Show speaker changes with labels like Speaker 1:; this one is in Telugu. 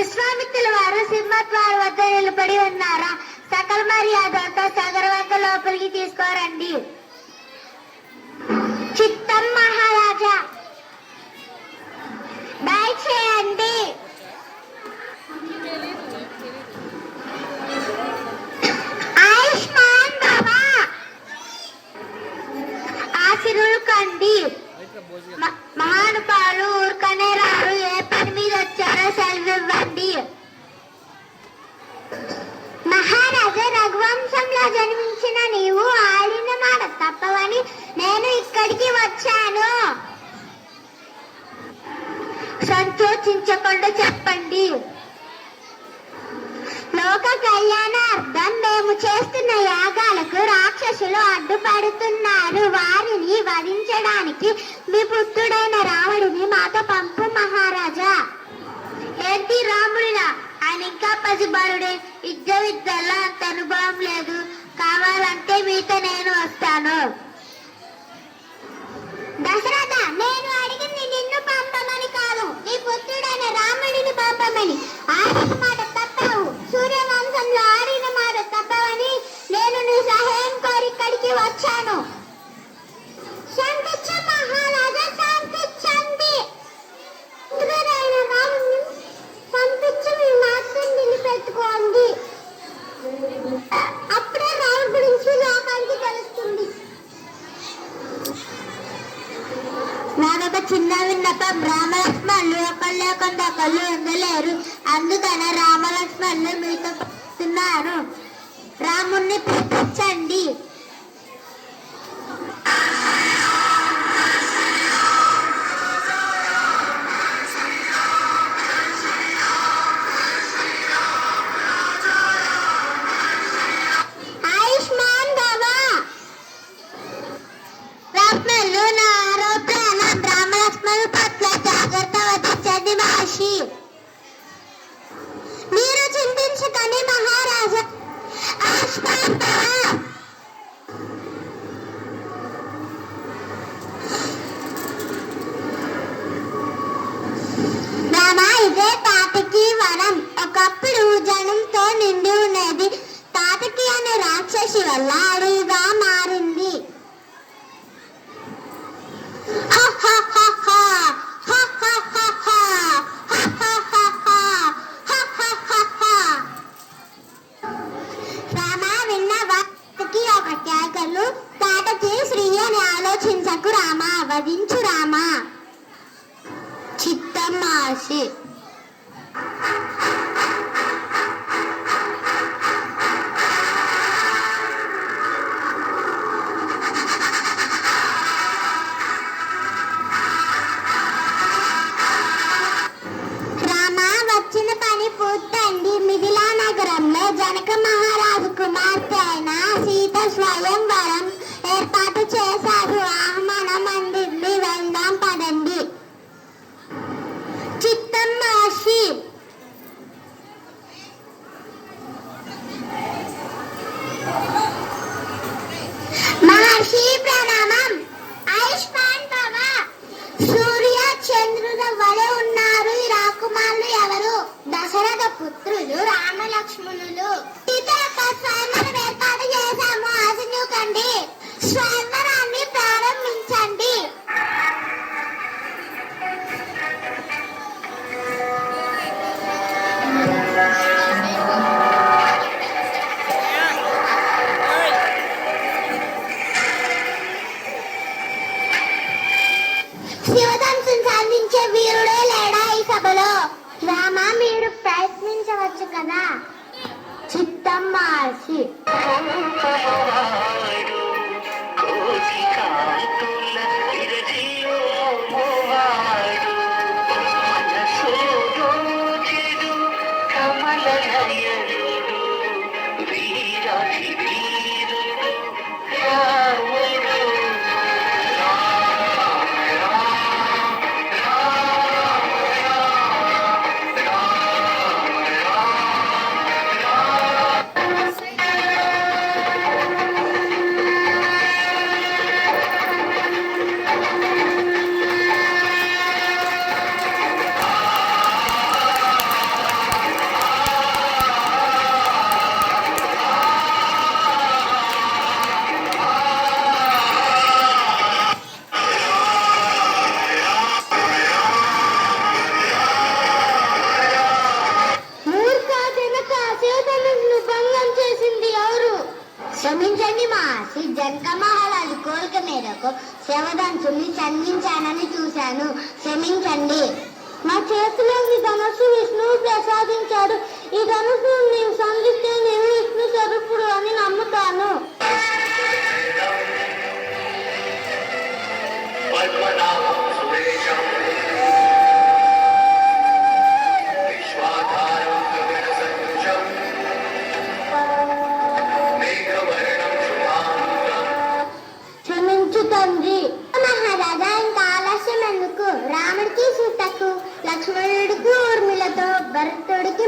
Speaker 1: విశ్వామిత్రుల వారు సింహద్వార వద్ద నిలబడి ఉన్నారా? సకల మర్యాదలతో సగర్వంత లోపలికి తీసుకోరండి. చిత్తం మహారాజా, దయచేయండి. ఆయుష్మాన్ బాబా, ఆశీర్వాదాలు కండి. మహానుభావులు ఊరుకనే రారు. ఏ పని మీద వచ్చారో సెలవివ్వండి. మహారాజా, రఘువంశంలో జన్మించిన నీవు ఆడిన మాట తప్పవని నేను ఇక్కడికి వచ్చాను. సంతోషించకుండా చెప్పండి. లోక కళ్యాణార్థం మేము చేస్తున్న యాగాలకు రాక్షసులు అడ్డుపడుతున్నారు. వారిని వధించడానికి మీ పుత్రుడైన రాముడిని మాతో పంపు మహారాజా. ఏంటి రాముడినా? ఆయన ఇంకా పసిబాలుడే. విద్యలో అంత అనుభవం లేదు. కావాలంటే మీతో నేను వస్తాను. దశరథ, నేను అడిగింది నిన్ను పంపమని కాదు, నీ పుత్రుడైన రాముడిని పంపమని. ఆడిన మాట తప్పవు. సూర్యవంశంలో ఆడిన మాట తప్పవని నేను నీ సహాయం కోరి ఇక్కడికి వచ్చాను. శాంతించ మహారాజా, శాంతించండి. పుత్రుడైన రాముడిని పంపించి మీ మాత్రం నిలిపెట్టుకోండి. అప్పుడే రాముడి గురించి లోకానికి తెలుస్తుంది. నాదొక చిన్న విన్నపం. రామలక్ష్మణులు ఒకళ్ళు లేకుండా ఒకళ్ళు ఉండలేరు. అందుకనే రామలక్ష్మణులు మీతో చెప్తున్నారు. రాముణ్ణి పంపించండి. ఆయుష్మాన్ బాబా, లక్ష్మణులు నా ఆరోపణ రామలక్ష్మణుల పట్ల జాగ్రత్త వహించండి మహర్షి. మీరు చింతించకండి మహారాజా. ఆయుష్మాన్ బాబా, రామా, ఇదే తాతకి వనం. ఒకప్పుడు జనంతో నిండి ఉన్నది. తాతకి అనే రాక్షసి వల్ల అడవిగా మారింది. రామా, విన్నవా? ఒక కేకలు. తాతకి శ్రీ అని ఆలోచించకు రామా, వధించు రామా. చిత్తం మహర్షి. రామా, వచ్చిన పని పూర్తయింది. మిథిలా నగరంలో జనక మహారాజు కుమార్తె అయిన సీత స్వయంవరం ఏర్పాటు చేశారు. ఆహ్వానం అందింది. వెళ్దాం పదండి. చిత్తం మహర్షి. మహర్షి ప్రణామం. ఆయుష్మాన్ బాబా, సూర్య చంద్రుల వలె ఉన్నారు. ఈ రాకుమారులు ఎవరు? దశరథ పుత్రులు రామలక్ష్మణులు. స్వయంవరం ఏర్పాటు చేశాము. ఆశించకండి. స్వయంవరాన్ని ప్రారంభించండి. శివధనుస్సును సాధించే వీరుడే లేడా ఈ సభలో? రామా, మీరు ప్రయత్నించవచ్చు కదా. చిత్తం మహర్షి. ఆశలన్నీ మాసి జనక మహారాజు కోరిక మేరకు శవదంచుల్ని సంధించానని చూశాను, క్షమించండి. మా చేతిలోని ధనుసు విష్ణువు ప్రసాదించాడు. ఈ ధనుసు నీవు సంధిస్తే నీవు విష్ణు స్వరూపుడు అని నమ్ముతాను. క్షమించు తండ్రి. మహారాజా, ఇంకా ఆలస్యం ఎందుకు? రాముడికి సీతకు, లక్ష్మణుడికి ఊర్మిళతో, భరతుడికి